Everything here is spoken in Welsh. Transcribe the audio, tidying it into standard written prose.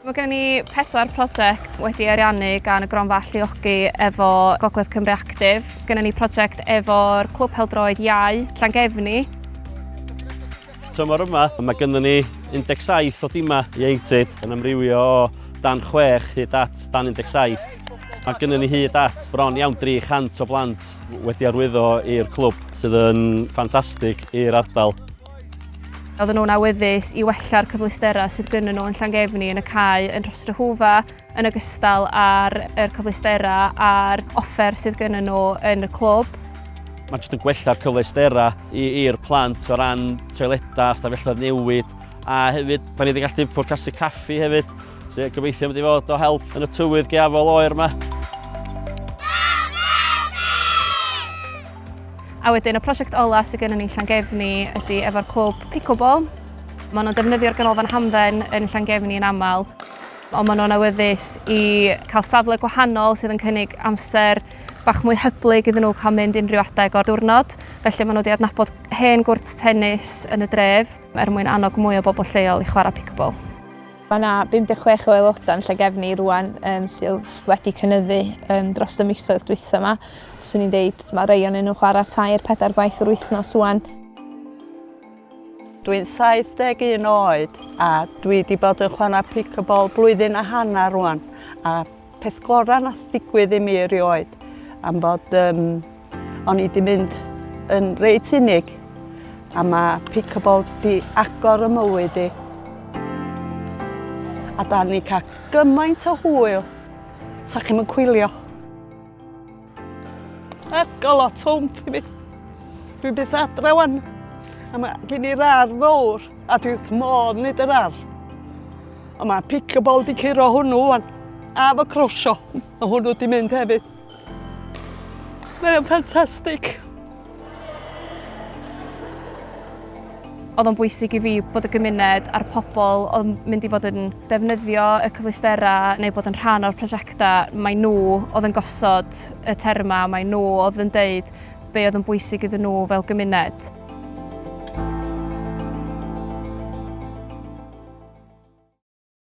Mae gen ni 4 prosiect wedi ariannu gan y Gronfa Ffyniant efo Gogledd Cymru Actif. Gen ni prosiect efo'r clwb pêl-droed iau, Llangefni. Tymor yma, mae gennym ni 17 o dima ieuenctid yn amrywio o dan 6 hyd at dan 17. Mae gennym ni hyd at bron iawn 300 o blant wedi arwyddo i'r clwb sydd yn ffantastig i'r ardal. Oedden nhw'n awyddus i wella'r cyfleusterau sydd gynnyn nhw yn Llangefni yn y cae yn dros y hwfa, yn ogystal â'r cyfleusterau a'r offer sydd gynnyn nhw yn y clwb. Mae jyst yn gwella'r cyfleusterau i'r plant o ran toiledau, stafelloedd newid, a hefyd pan ni wedi gallu pwrcasu caffi hefyd, sy'n gobeithio wedi fod o help yn y tywydd gaeafol oer yma. A wedyn y prosiect ola sydd gennym ni Llangefni ydy efo'r clwb pickleball. Maen nhw'n defnyddio'r ganolfan hamdden yn Llangefni yn aml, ond maen nhw'n awyddus i cael safle gwahanol sydd yn cynnig amser bach mwy hyblyg iddyn nhw cael mynd unrhyw adeg o'r diwrnod. Felly maen nhw wedi adnabod hen gwrt tennis yn y dref mwyn annog mwy o bobl lleol i chwarae pickleball. Mae yna 56 o aelodau yn Llangefni rwan sydd wedi cynyddu dros y misoedd dwytha yma. Swn i'n deud mae rei o'n nhw'n chwarae 3-4 gwaith yr wythnos rwan. Dwi'n 71 oed a dwi wedi bod yn chwarae pickleball blwyddyn a hanner rwan. A peth gorau nath ddigwydd i mi erioed am bod o'n i wedi mynd yn reit unig a mae pickleball wedi agor y mywyd i. A da ni cael gymaint o hwyl, sa chi'n mynd cwylio. Ac o lot o wmff i mi. Dwi byth adre wan. A mae gen i'r ar fawr, a dwi wrth modd nid yr ar. A mae pickleball di curo hwnnw wan. A fo crwsio, a hwnnw di mynd hefyd. Mae'n ffantastig. Oedd o'n bwysig i fi bod y gymuned a'r pobl oedd mynd i fod yn defnyddio y cyfleusterau neu bod yn rhan o'r prosiectau, mae nhw oedd yn gosod y terma, mae nhw oedd yn deud be oedd yn bwysig iddyn nhw fel gymuned.